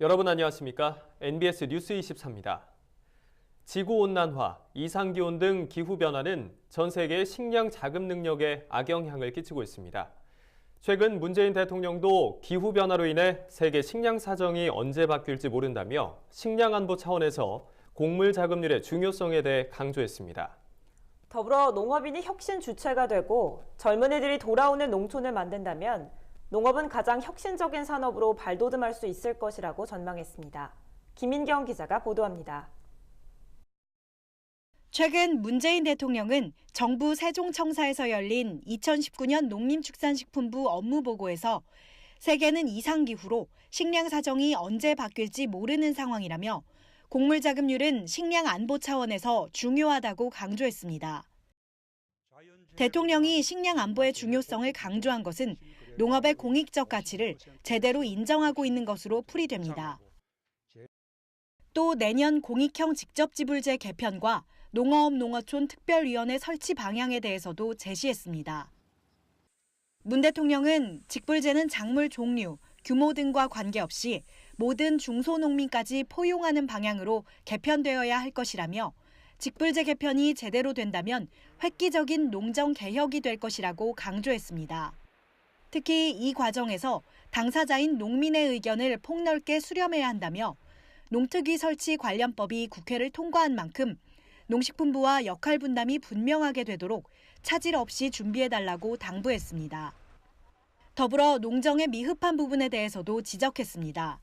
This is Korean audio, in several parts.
여러분 안녕하십니까? NBS 뉴스 24입니다. 지구온난화, 이상기온 등 기후변화는 전 세계의 식량 자급 능력에 악영향을 끼치고 있습니다. 최근 문재인 대통령도 기후변화로 인해 세계 식량 사정이 언제 바뀔지 모른다며 식량 안보 차원에서 곡물 자급률의 중요성에 대해 강조했습니다. 더불어 농업인이 혁신 주체가 되고 젊은이들이 돌아오는 농촌을 만든다면 농업은 가장 혁신적인 산업으로 발돋움할 수 있을 것이라고 전망했습니다. 김인경 기자가 보도합니다. 최근 문재인 대통령은 정부 세종청사에서 열린 2019년 농림축산식품부 업무보고에서 세계는 이상기후로 식량 사정이 언제 바뀔지 모르는 상황이라며 곡물 자급률은 식량 안보 차원에서 중요하다고 강조했습니다. 대통령이 식량 안보의 중요성을 강조한 것은 농업의 공익적 가치를 제대로 인정하고 있는 것으로 풀이됩니다. 또 내년 공익형 직접지불제 개편과 농어업-농어촌 특별위원회 설치 방향에 대해서도 제시했습니다. 문 대통령은 직불제는 작물 종류, 규모 등과 관계없이 모든 중소농민까지 포용하는 방향으로 개편되어야 할 것이라며 직불제 개편이 제대로 된다면 획기적인 농정 개혁이 될 것이라고 강조했습니다. 특히 이 과정에서 당사자인 농민의 의견을 폭넓게 수렴해야 한다며 농특위 설치 관련법이 국회를 통과한 만큼 농식품부와 역할 분담이 분명하게 되도록 차질 없이 준비해달라고 당부했습니다. 더불어 농정의 미흡한 부분에 대해서도 지적했습니다.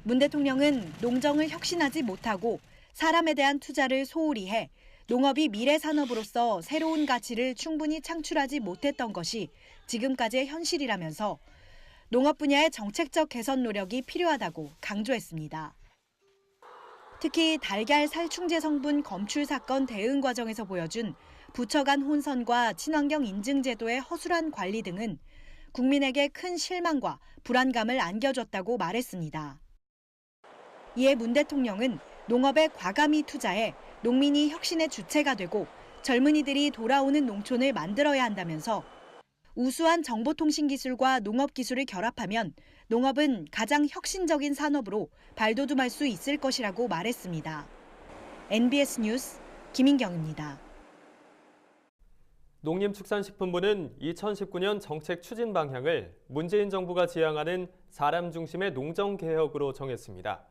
문 대통령은 농정을 혁신하지 못하고 사람에 대한 투자를 소홀히 해 농업이 미래 산업으로서 새로운 가치를 충분히 창출하지 못했던 것이 지금까지의 현실이라면서 농업 분야의 정책적 개선 노력이 필요하다고 강조했습니다. 특히 달걀 살충제 성분 검출 사건 대응 과정에서 보여준 부처 간 혼선과 친환경 인증 제도의 허술한 관리 등은 국민에게 큰 실망과 불안감을 안겨줬다고 말했습니다. 이에 문 대통령은 농업에 과감히 투자해 농민이 혁신의 주체가 되고 젊은이들이 돌아오는 농촌을 만들어야 한다면서 우수한 정보통신 기술과 농업 기술을 결합하면 농업은 가장 혁신적인 산업으로 발돋움할 수 있을 것이라고 말했습니다. NBS 뉴스 김인경입니다. 농림축산식품부는 2019년 정책 추진 방향을 문재인 정부가 지향하는 사람 중심의 농정개혁으로 정했습니다.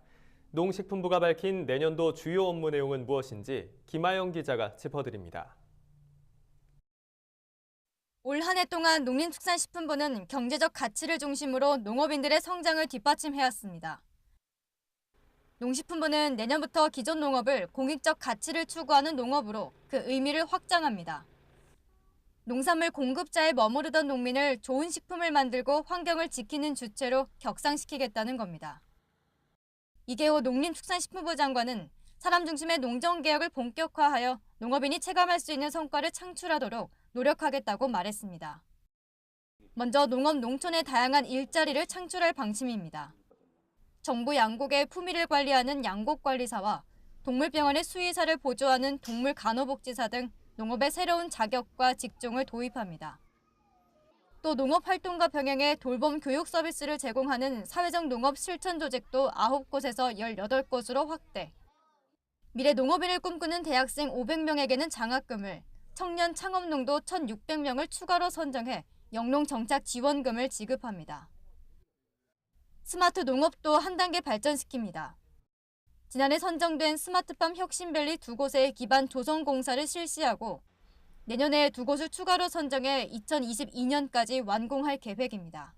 농식품부가 밝힌 내년도 주요 업무 내용은 무엇인지 김아영 기자가 짚어드립니다. 올 한 해 동안 농림축산식품부는 경제적 가치를 중심으로 농업인들의 성장을 뒷받침해왔습니다. 농식품부는 내년부터 기존 농업을 공익적 가치를 추구하는 농업으로 그 의미를 확장합니다. 농산물 공급자에 머무르던 농민을 좋은 식품을 만들고 환경을 지키는 주체로 격상시키겠다는 겁니다. 이계호 농림축산식품부 장관은 사람 중심의 농정개혁을 본격화하여 농업인이 체감할 수 있는 성과를 창출하도록 노력하겠다고 말했습니다. 먼저 농업 농촌의 다양한 일자리를 창출할 방침입니다. 정부 양곡의 품위를 관리하는 양곡관리사와 동물병원의 수의사를 보조하는 동물간호복지사 등 농업의 새로운 자격과 직종을 도입합니다. 또 농업활동과 병행해 돌봄 교육 서비스를 제공하는 사회적 농업 실천 조직도 9곳에서 18곳으로 확대. 미래 농업인을 꿈꾸는 대학생 500명에게는 장학금을, 청년 창업농도 1,600명을 추가로 선정해 영농 정착 지원금을 지급합니다. 스마트 농업도 한 단계 발전시킵니다. 지난해 선정된 스마트팜 혁신밸리 2곳의 기반 조성 공사를 실시하고 내년에 2곳을 추가로 선정해 2022년까지 완공할 계획입니다.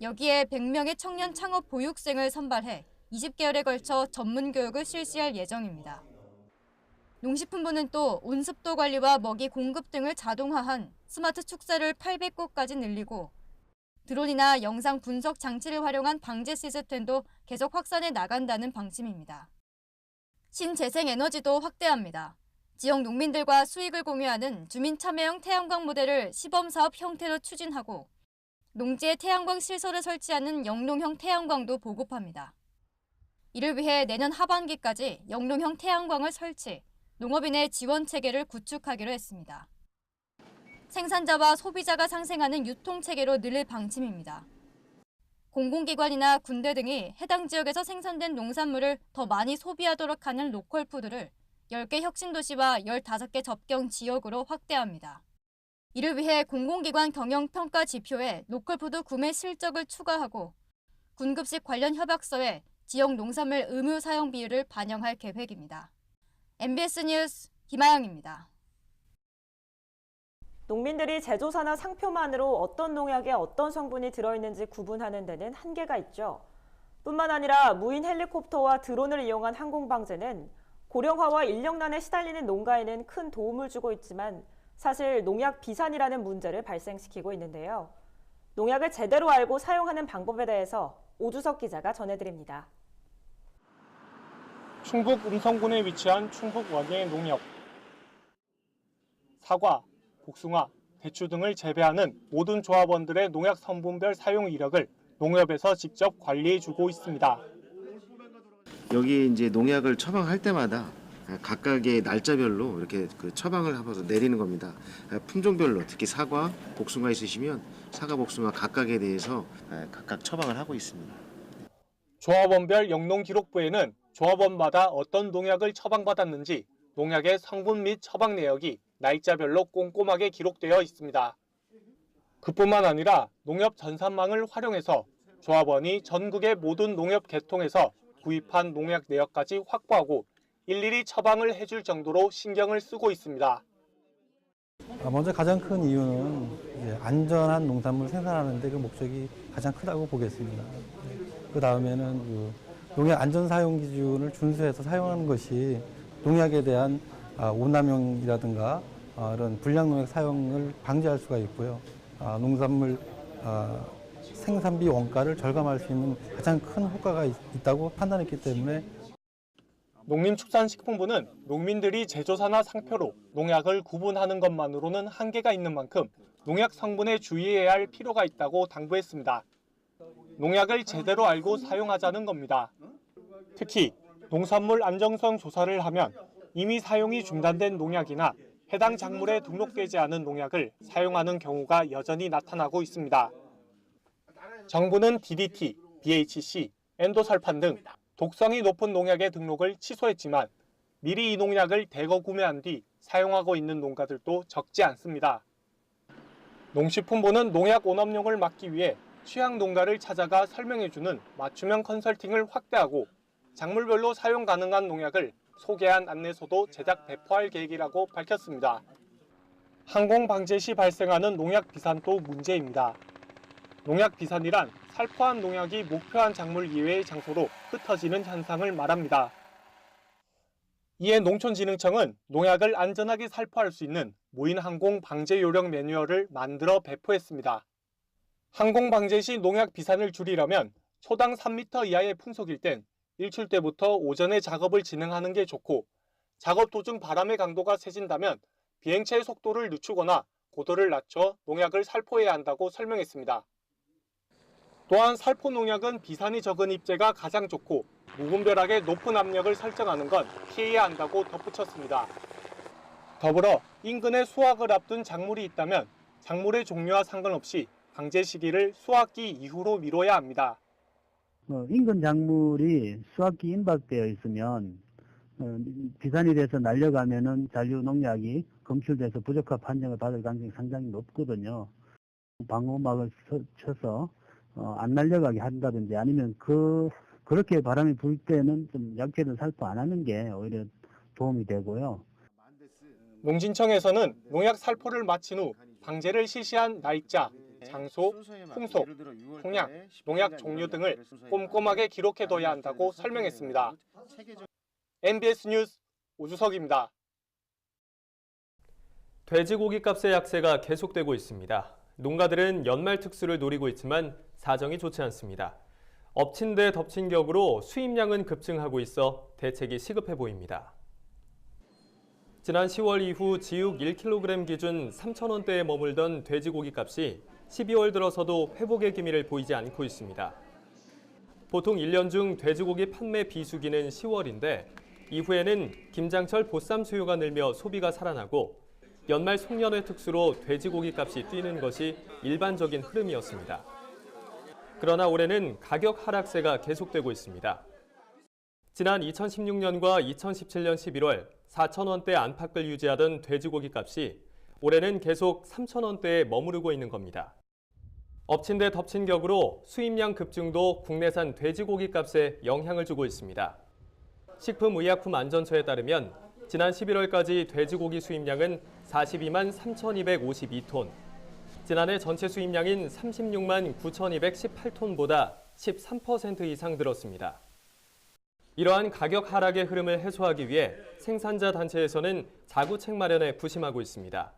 여기에 100명의 청년 창업 보육생을 선발해 20개월에 걸쳐 전문 교육을 실시할 예정입니다. 농식품부는 또 온습도 관리와 먹이 공급 등을 자동화한 스마트 축사를 800곳까지 늘리고 드론이나 영상 분석 장치를 활용한 방제 시스템도 계속 확산해 나간다는 방침입니다. 신재생에너지도 확대합니다. 지역 농민들과 수익을 공유하는 주민 참여형 태양광 모델을 시범사업 형태로 추진하고 농지에 태양광 실소를 설치하는 영농형 태양광도 보급합니다. 이를 위해 내년 하반기까지 영농형 태양광을 설치, 농업인의 지원 체계를 구축하기로 했습니다. 생산자와 소비자가 상생하는 유통체계로 늘릴 방침입니다. 공공기관이나 군대 등이 해당 지역에서 생산된 농산물을 더 많이 소비하도록 하는 로컬푸드를 10개 혁신도시와 15개 접경 지역으로 확대합니다. 이를 위해 공공기관 경영평가 지표에 로컬푸드 구매 실적을 추가하고 군급식 관련 협약서에 지역 농산물 의무 사용 비율을 반영할 계획입니다. MBS 뉴스 김아영입니다. 농민들이 제조사나 상표만으로 어떤 농약에 어떤 성분이 들어있는지 구분하는 데는 한계가 있죠. 뿐만 아니라 무인 헬리콥터와 드론을 이용한 항공방제는 고령화와 인력난에 시달리는 농가에는 큰 도움을 주고 있지만 사실 농약 비산이라는 문제를 발생시키고 있는데요. 농약을 제대로 알고 사용하는 방법에 대해서 오주석 기자가 전해드립니다. 충북 음성군에 위치한 충북 원예 농협. 사과, 복숭아, 대추 등을 재배하는 모든 조합원들의 농약 성분별 사용 이력을 농협에서 직접 관리해주고 있습니다. 여기 이제 농약을 처방할 때마다 각각의 날짜별로 이렇게 그 처방을 하면서 내리는 겁니다. 품종별로 특히 사과, 복숭아 있으시면 사과, 복숭아 각각에 대해서 각각 처방을 하고 있습니다. 조합원별 영농기록부에는 조합원마다 어떤 농약을 처방받았는지 농약의 성분 및 처방 내역이 날짜별로 꼼꼼하게 기록되어 있습니다. 그뿐만 아니라 농협 전산망을 활용해서 조합원이 전국의 모든 농협 계통에서 구입한 농약 내역까지 확보하고 일일이 처방을 해줄 정도로 신경을 쓰고 있습니다. 먼저 가장 큰 이유는 안전한 농산물 생산하는 데 그 목적이 가장 크다고 보겠습니다. 그 다음에는 그 농약 안전 사용 기준을 준수해서 사용하는 것이 농약에 대한 오남용이라든가 이런 불량 농약 사용을 방지할 수가 있고요. 농산물 생산비 원가를 절감할 수 있는 가장 큰 효과가 있다고 판단했기 때문에 농림축산식품부는 농민들이 제조사나 상표로 농약을 구분하는 것만으로는 한계가 있는 만큼 농약 성분에 주의해야 할 필요가 있다고 당부했습니다. 농약을 제대로 알고 사용하자는 겁니다. 특히 농산물 안정성 조사를 하면 이미 사용이 중단된 농약이나 해당 작물에 등록되지 않은 농약을 사용하는 경우가 여전히 나타나고 있습니다. 정부는 DDT, BHC, 엔도설판 등 독성이 높은 농약의 등록을 취소했지만 미리 이 농약을 대거 구매한 뒤 사용하고 있는 농가들도 적지 않습니다. 농식품부는 농약 오남용을 막기 위해 취향 농가를 찾아가 설명해주는 맞춤형 컨설팅을 확대하고 작물별로 사용 가능한 농약을 소개한 안내서도 제작 배포할 계획이라고 밝혔습니다. 항공 방제 시 발생하는 농약 비산도 문제입니다. 농약 비산이란 살포한 농약이 목표한 작물 이외의 장소로 흩어지는 현상을 말합니다. 이에 농촌진흥청은 농약을 안전하게 살포할 수 있는 무인 항공 방제 요령 매뉴얼을 만들어 배포했습니다. 항공 방제 시 농약 비산을 줄이려면 초당 3m 이하의 풍속일 땐 일출 때부터 오전에 작업을 진행하는 게 좋고 작업 도중 바람의 강도가 세진다면 비행체의 속도를 늦추거나 고도를 낮춰 농약을 살포해야 한다고 설명했습니다. 또한 살포 농약은 비산이 적은 입재가 가장 좋고 무분별하게 높은 압력을 설정하는 건 피해야 한다고 덧붙였습니다. 더불어 인근에 수확을 앞둔 작물이 있다면 작물의 종류와 상관없이 방제 시기를 수확기 이후로 미뤄야 합니다. 인근 작물이 수확기 임박되어 있으면 비산이 돼서 날려가면은 잔류 농약이 검출돼서 부적합 판정을 받을 가능성이 상당히 높거든요. 방호막을 쳐서 안 날려가게 한다든지 아니면 그렇게 바람이 불 때는 좀 약재를 살포 안 하는 게 오히려 도움이 되고요. 농진청에서는 농약 살포를 마친 후 방제를 실시한 날짜, 장소, 풍속, 풍량, 농약 종류 등을 꼼꼼하게 기록해둬야 한다고 설명했습니다. MBS 뉴스 오주석입니다. 돼지고기 값의 약세가 계속되고 있습니다. 농가들은 연말 특수를 노리고 있지만 사정이 좋지 않습니다. 엎친 데 덮친 격으로 수입량은 급증하고 있어 대책이 시급해 보입니다. 지난 10월 이후 지육 1kg 기준 3,000원대에 머물던 돼지고기 값이 12월 들어서도 회복의 기미를 보이지 않고 있습니다. 보통 1년 중 돼지고기 판매 비수기는 10월인데 이후에는 김장철 보쌈 수요가 늘며 소비가 살아나고 연말 송년회 특수로 돼지고기 값이 뛰는 것이 일반적인 흐름이었습니다. 그러나 올해는 가격 하락세가 계속되고 있습니다. 지난 2016년과 2017년 11월 4,000원대 안팎을 유지하던 돼지고기 값이 올해는 계속 3,000원대에 머무르고 있는 겁니다. 엎친 데 덮친 격으로 수입량 급증도 국내산 돼지고기 값에 영향을 주고 있습니다. 식품의약품안전처에 따르면 지난 11월까지 돼지고기 수입량은 42만 3,252톤, 지난해 전체 수입량인 36만 9,218톤보다 13% 이상 늘었습니다. 이러한 가격 하락의 흐름을 해소하기 위해 생산자 단체에서는 자구책 마련에 부심하고 있습니다.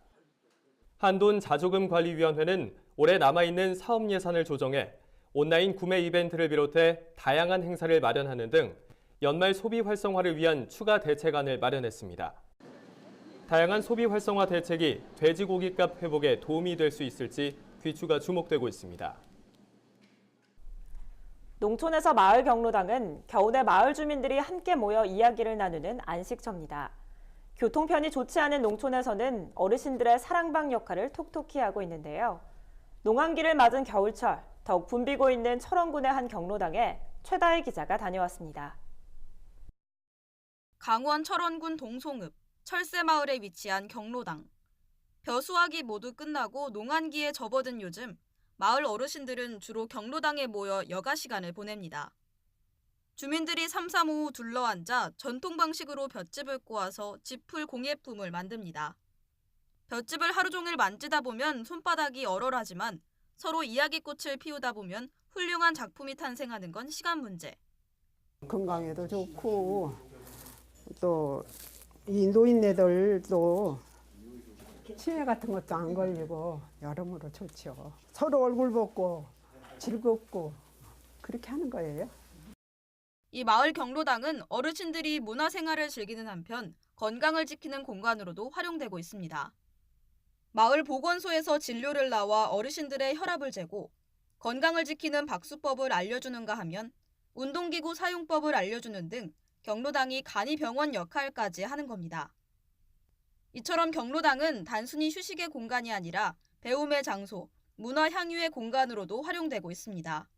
한돈자조금관리위원회는 올해 남아있는 사업 예산을 조정해 온라인 구매 이벤트를 비롯해 다양한 행사를 마련하는 등 연말 소비 활성화를 위한 추가 대책안을 마련했습니다. 다양한 소비 활성화 대책이 돼지고기값 회복에 도움이 될 수 있을지 귀추가 주목되고 있습니다. 농촌에서 마을 경로당은 겨우내 마을 주민들이 함께 모여 이야기를 나누는 안식처입니다. 교통편이 좋지 않은 농촌에서는 어르신들의 사랑방 역할을 톡톡히 하고 있는데요. 농한기를 맞은 겨울철, 더욱 붐비고 있는 철원군의 한 경로당에 최다혜 기자가 다녀왔습니다. 강원 철원군 동송읍 철새마을에 위치한 경로당. 벼수하기 모두 끝나고 농한기에 접어든 요즘, 마을 어르신들은 주로 경로당에 모여 여가 시간을 보냅니다. 주민들이 삼삼오오 둘러앉아 전통 방식으로 볏짚을 꼬아서 짚풀 공예품을 만듭니다. 볏짚을 하루 종일 만지다 보면 손바닥이 얼얼하지만 서로 이야기꽃을 피우다 보면 훌륭한 작품이 탄생하는 건 시간 문제. 건강에도 좋고 또 이 노인네들도 치매 같은 것도 안 걸리고 여러모로 좋죠. 서로 얼굴 보고 즐겁고 그렇게 하는 거예요. 이 마을 경로당은 어르신들이 문화생활을 즐기는 한편 건강을 지키는 공간으로도 활용되고 있습니다. 마을 보건소에서 진료를 나와 어르신들의 혈압을 재고 건강을 지키는 박수법을 알려주는가 하면 운동기구 사용법을 알려주는 등 경로당이 간이병원 역할까지 하는 겁니다. 이처럼 경로당은 단순히 휴식의 공간이 아니라 배움의 장소, 문화 향유의 공간으로도 활용되고 있습니다.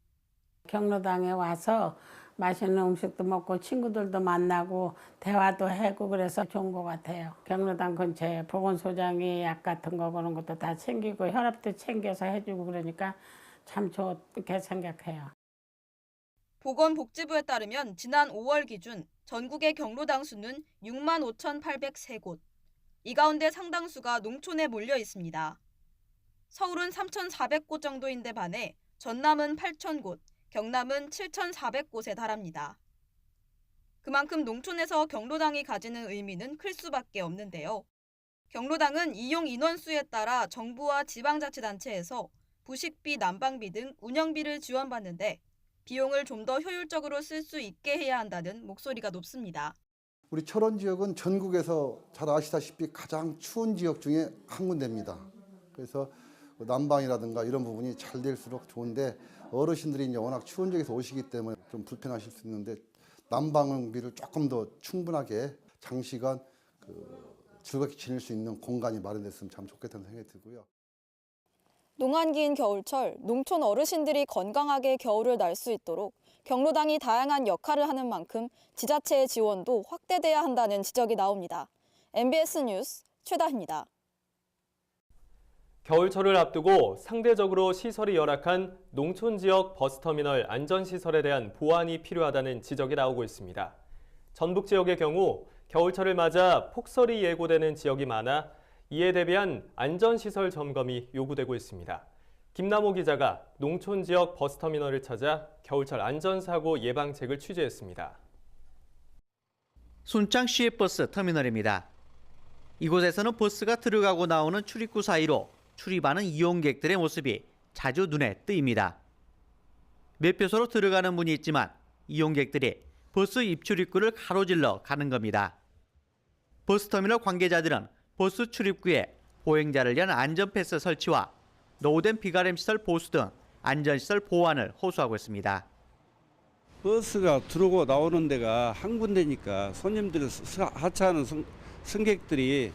경로당에 와서 맛있는 음식도 먹고 친구들도 만나고 대화도 하고 그래서 좋은 것 같아요. 경로당 근처에 보건소장이 약 같은 거 그런 것도 다 챙기고 혈압도 챙겨서 해주고 그러니까 참 좋게 생각해요. 보건복지부에 따르면 지난 5월 기준 전국의 경로당 수는 6만 5,803곳. 이 가운데 상당수가 농촌에 몰려 있습니다. 서울은 3,400곳 정도인데 반해 전남은 8,000곳, 경남은 7,400곳에 달합니다. 그만큼 농촌에서 경로당이 가지는 의미는 클 수밖에 없는데요. 경로당은 이용 인원수에 따라 정부와 지방자치단체에서 부식비, 난방비 등 운영비를 지원받는데 비용을 좀 더 효율적으로 쓸 수 있게 해야 한다는 목소리가 높습니다. 우리 철원 지역은 전국에서 잘 아시다시피 가장 추운 지역 중에 한 군데입니다. 그래서 난방이라든가 이런 부분이 잘 될수록 좋은데 어르신들이 이제 워낙 추운 지역에서 오시기 때문에 좀 불편하실 수 있는데 난방비를 조금 더 충분하게 장시간 즐겁게 지낼 수 있는 공간이 마련됐으면 참 좋겠다는 생각이 들고요. 농한기인 겨울철, 농촌 어르신들이 건강하게 겨울을 날 수 있도록 경로당이 다양한 역할을 하는 만큼 지자체의 지원도 확대돼야 한다는 지적이 나옵니다. MBS 뉴스 최다희입니다. 겨울철을 앞두고 상대적으로 시설이 열악한 농촌 지역 버스터미널 안전시설에 대한 보완이 필요하다는 지적이 나오고 있습니다. 전북 지역의 경우 겨울철을 맞아 폭설이 예고되는 지역이 많아 이에 대비한 안전시설 점검이 요구되고 있습니다. 김남호 기자가 농촌 지역 버스터미널을 찾아 겨울철 안전사고 예방책을 취재했습니다. 순창 시외버스 터미널입니다. 이곳에서는 버스가 들어가고 나오는 출입구 사이로 출입하는 이용객들의 모습이 자주 눈에 띄입니다. 매표소로 들어가는 문이 있지만 이용객들이 버스 입출입구를 가로질러 가는 겁니다. 버스터미널 관계자들은 버스 출입구에 보행자를 위한 안전패스 설치와 노후된 비가림 시설 보수 등 안전시설 보완을 호소하고 있습니다. 버스가 들어오고 나오는 데가 한 군데니까 손님들 하차하는 승객들이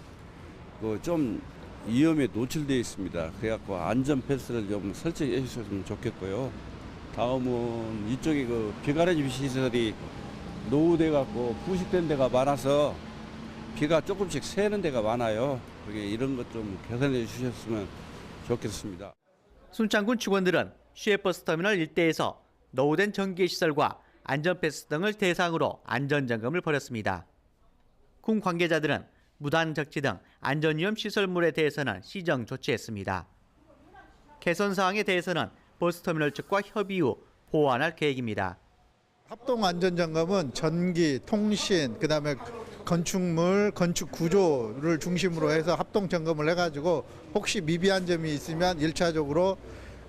좀 위험에 노출되어 있습니다. 그래갖고 안전패스를 좀 설치해 주셨으면 좋겠고요. 다음은 이쪽에 그 비가래집 시설이 노후돼 갖고 부식된 데가 많아서 비가 조금씩 새는 데가 많아요. 그게 이런 것 좀 개선해 주셨으면 좋겠습니다. 순창군 직원들은 시외버스터미널 일대에서 노후된 전기시설과 안전패스 등을 대상으로 안전점검을 벌였습니다. 군 관계자들은 무단적지 등 안전위험 시설물에 대해서는 시정 조치했습니다. 개선 사항에 대해서는 버스터미널 측과 협의 후 보완할 계획입니다. 합동 안전점검은 전기, 통신, 그다음에 건축물, 건축 구조를 중심으로 해서 합동 점검을 해가지고 혹시 미비한 점이 있으면 1차적으로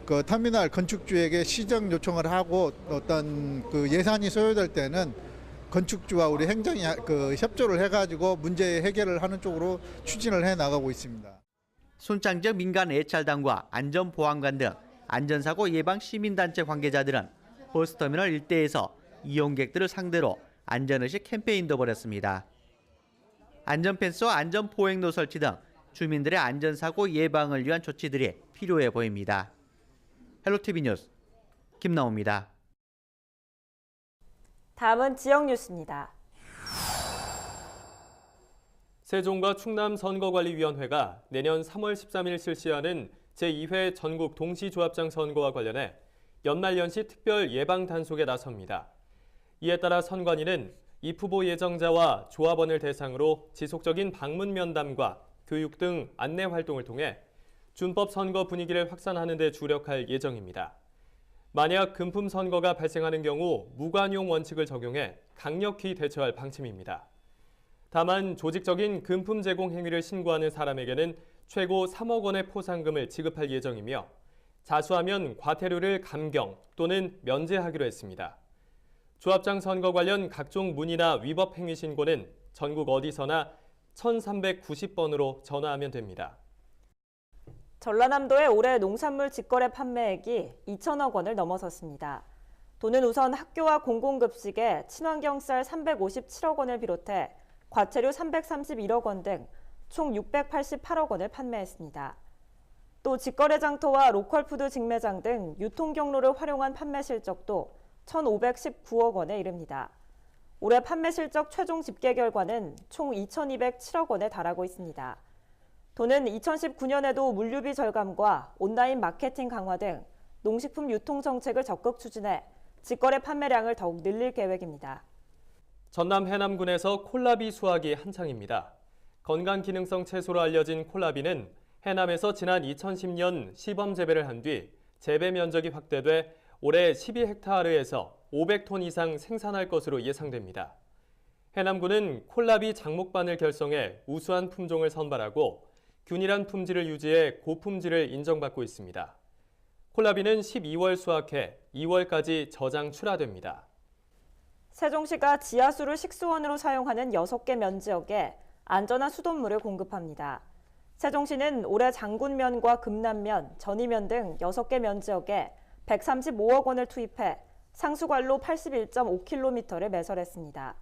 그 터미널 건축주에게 시정 요청을 하고 어떤 그 예산이 소요될 때는 건축주와 우리 행정이 그 협조를 해가지고 문제 해결을 하는 쪽으로 추진을 해 나가고 있습니다. 순창 지역 민간 예찰단과 안전보안관 등 안전사고 예방 시민단체 관계자들은 버스터미널 일대에서 이용객들을 상대로 안전의식 캠페인도 벌였습니다. 안전펜스와 안전보행로 설치 등 주민들의 안전사고 예방을 위한 조치들이 필요해 보입니다. 헬로티비 뉴스 김나옵니다. 다음은 지역 뉴스입니다. 세종과 충남 선거관리위원회가 내년 3월 13일 실시하는 제2회 전국 동시조합장 선거와 관련해 연말연시 특별 예방 단속에 나섭니다. 이에 따라 선관위는 입 후보 예정자와 조합원을 대상으로 지속적인 방문 면담과 교육 등 안내 활동을 통해 준법 선거 분위기를 확산하는 데 주력할 예정입니다. 만약 금품 선거가 발생하는 경우 무관용 원칙을 적용해 강력히 대처할 방침입니다. 다만 조직적인 금품 제공 행위를 신고하는 사람에게는 최고 3억 원의 포상금을 지급할 예정이며 자수하면 과태료를 감경 또는 면제하기로 했습니다. 조합장 선거 관련 각종 문의나 위법 행위 신고는 전국 어디서나 1390번으로 전화하면 됩니다. 전라남도의 올해 농산물 직거래 판매액이 2천억 원을 넘어섰습니다. 도는 우선 학교와 공공급식에 친환경 쌀 357억 원을 비롯해 과태료 331억 원 등 총 688억 원을 판매했습니다. 또 직거래 장터와 로컬푸드 직매장 등 유통 경로를 활용한 판매 실적도 1,519억 원에 이릅니다. 올해 판매 실적 최종 집계 결과는 총 2,207억 원에 달하고 있습니다. 도는 2019년에도 물류비 절감과 온라인 마케팅 강화 등 농식품 유통 정책을 적극 추진해 직거래 판매량을 더욱 늘릴 계획입니다. 전남 해남군에서 콜라비 수확이 한창입니다. 건강기능성 채소로 알려진 콜라비는 해남에서 지난 2010년 시범 재배를 한 뒤 재배 면적이 확대돼 올해 12헥타르에서 500톤 이상 생산할 것으로 예상됩니다. 해남군은 콜라비 장목반을 결성해 우수한 품종을 선발하고 균일한 품질을 유지해 고품질을 인정받고 있습니다. 콜라비는 12월 수확해 2월까지 저장 출하됩니다. 세종시가 지하수를 식수원으로 사용하는 6개 면지역에 안전한 수돗물을 공급합니다. 세종시는 올해 장군면과 금남면, 전이면 등 6개 면지역에 135억 원을 투입해 상수관로 81.5km를 매설했습니다.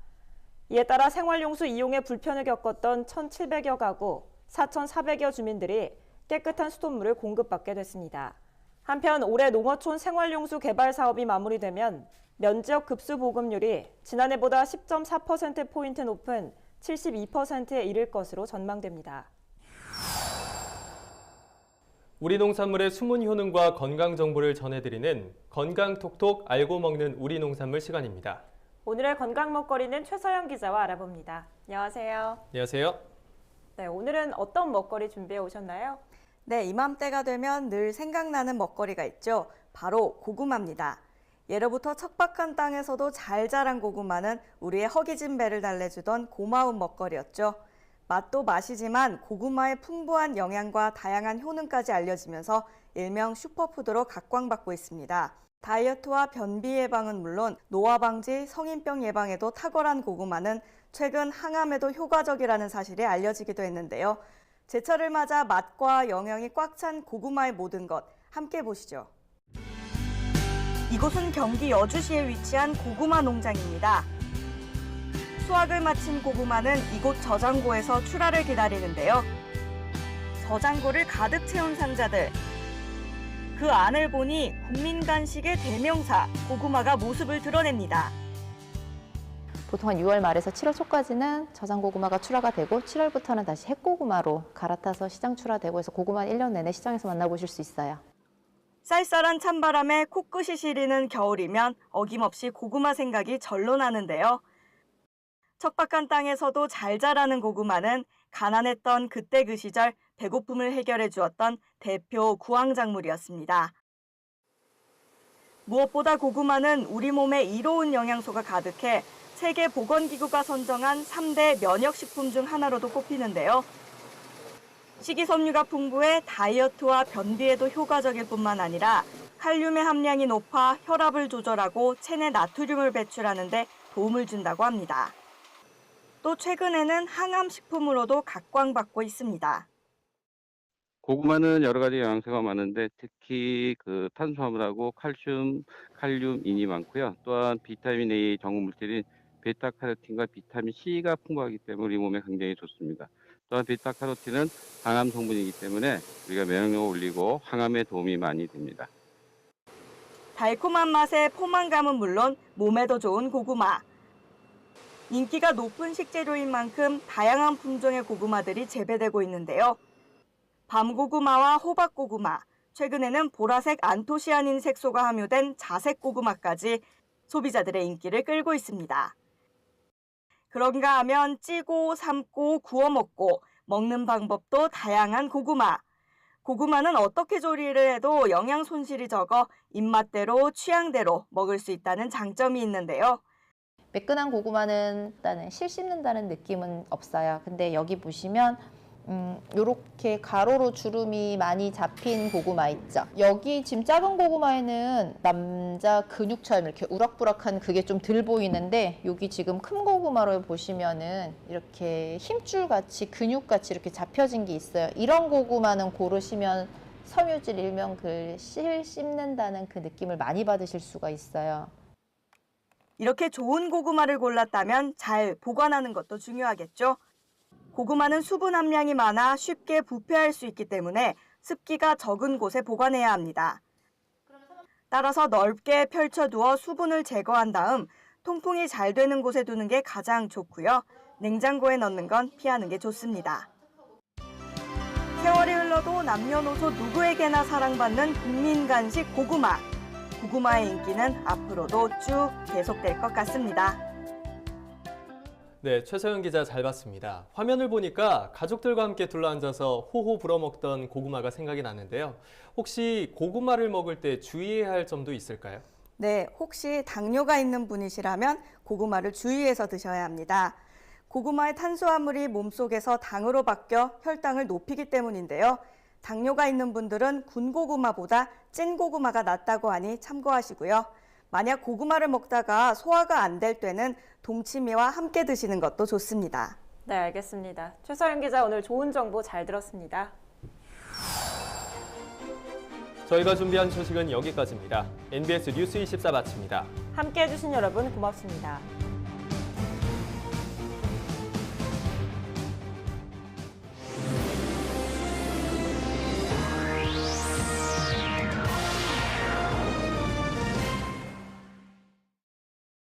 이에 따라 생활용수 이용에 불편을 겪었던 1,700여 가구, 4,400여 주민들이 깨끗한 수돗물을 공급받게 됐습니다. 한편 올해 농어촌 생활용수 개발 사업이 마무리되면 면지역 급수 보급률이 지난해보다 10.4%포인트 높은 72%에 이를 것으로 전망됩니다. 우리 농산물의 숨은 효능과 건강 정보를 전해드리는 건강톡톡 알고 먹는 우리 농산물 시간입니다. 오늘의 건강 먹거리는 최서영 기자와 알아봅니다. 안녕하세요. 안녕하세요. 네, 오늘은 어떤 먹거리 준비해 오셨나요? 네, 이맘때가 되면 늘 생각나는 먹거리가 있죠. 바로 고구마입니다. 예로부터 척박한 땅에서도 잘 자란 고구마는 우리의 허기진 배를 달래주던 고마운 먹거리였죠. 맛도 맛이지만 고구마의 풍부한 영양과 다양한 효능까지 알려지면서 일명 슈퍼푸드로 각광받고 있습니다. 다이어트와 변비 예방은 물론 노화 방지, 성인병 예방에도 탁월한 고구마는 최근 항암에도 효과적이라는 사실이 알려지기도 했는데요. 제철을 맞아 맛과 영양이 꽉 찬 고구마의 모든 것 함께 보시죠. 이곳은 경기 여주시에 위치한 고구마 농장입니다. 수확을 마친 고구마는 이곳 저장고에서 출하를 기다리는데요. 저장고를 가득 채운 상자들. 그 그 안을 보니 국민 간식의 대명사 고구마가 모습을 드러냅니다. 보통 한 6월 말에서 7월 초까지는 저장고구마가 출하가 되고 7월부터는 다시 핵고구마로 갈아타서 시장 출하되고 해서 고구마 1년 내내 시장에서 만나보실 수 있어요. 쌀쌀한 찬바람에 코끝이 시리는 겨울이면 어김없이 고구마 생각이 절로 나는데요. 척박한 땅에서도 잘 자라는 고구마는 가난했던 그때 그 시절 배고픔을 해결해 주었던 대표 구황작물이었습니다. 무엇보다 고구마는 우리 몸에 이로운 영양소가 가득해 세계보건기구가 선정한 3대 면역식품 중 하나로도 꼽히는데요. 식이섬유가 풍부해 다이어트와 변비에도 효과적일 뿐만 아니라 칼륨의 함량이 높아 혈압을 조절하고 체내 나트륨을 배출하는 데 도움을 준다고 합니다. 또 최근에는 항암식품으로도 각광받고 있습니다. 고구마는 여러 가지 영양소가 많은데 특히 그 탄수화물하고 칼륨인이 많고요. 또한 비타민 A 정물질인 베타카로틴과 비타민 C가 풍부하기 때문에 우리 몸에 굉장히 좋습니다. 또한 베타카로틴은 항암 성분이기 때문에 우리가 면역력을 올리고 항암에 도움이 많이 됩니다. 달콤한 맛의 포만감은 물론 몸에도 좋은 고구마. 인기가 높은 식재료인 만큼 다양한 품종의 고구마들이 재배되고 있는데요. 밤고구마와 호박고구마, 최근에는 보라색 안토시아닌 색소가 함유된 자색고구마까지 소비자들의 인기를 끌고 있습니다. 그런가 하면 찌고 삶고 구워 먹고 먹는 방법도 다양한 고구마. 고구마는 어떻게 조리를 해도 영양 손실이 적어 입맛대로 취향대로 먹을 수 있다는 장점이 있는데요. 매끈한 고구마는 일단은 실 씹는다는 느낌은 없어요. 근데 여기 보시면 요렇게 가로로 주름이 많이 잡힌 고구마 있죠. 여기 지금 작은 고구마에는 남자 근육처럼 이렇게 우락부락한 그게 좀 덜 보이는데 여기 지금 큰 고구마를 보시면은 이렇게 힘줄같이 근육같이 이렇게 잡혀진 게 있어요. 이런 고구마는 고르시면 섬유질 일명 그 실 씹는다는 그 느낌을 많이 받으실 수가 있어요. 이렇게 좋은 고구마를 골랐다면 잘 보관하는 것도 중요하겠죠. 고구마는 수분 함량이 많아 쉽게 부패할 수 있기 때문에 습기가 적은 곳에 보관해야 합니다. 따라서 넓게 펼쳐두어 수분을 제거한 다음 통풍이 잘 되는 곳에 두는 게 가장 좋고요. 냉장고에 넣는 건 피하는 게 좋습니다. 세월이 흘러도 남녀노소 누구에게나 사랑받는 국민 간식 고구마. 고구마의 인기는 앞으로도 쭉 계속될 것 같습니다. 네, 최서영 기자 잘 봤습니다. 화면을 보니까 가족들과 함께 둘러앉아서 호호 불어먹던 고구마가 생각이 나는데요. 혹시 고구마를 먹을 때 주의해야 할 점도 있을까요? 네, 혹시 당뇨가 있는 분이시라면 고구마를 주의해서 드셔야 합니다. 고구마의 탄수화물이 몸속에서 당으로 바뀌어 혈당을 높이기 때문인데요. 당뇨가 있는 분들은 군고구마보다 찐고구마가 낫다고 하니 참고하시고요. 만약 고구마를 먹다가 소화가 안 될 때는 동치미와 함께 드시는 것도 좋습니다. 네, 알겠습니다. 최서영 기자 오늘 좋은 정보 잘 들었습니다. 저희가 준비한 소식은 여기까지입니다. NBS 뉴스 24 마칩니다. 함께해 주신 여러분 고맙습니다.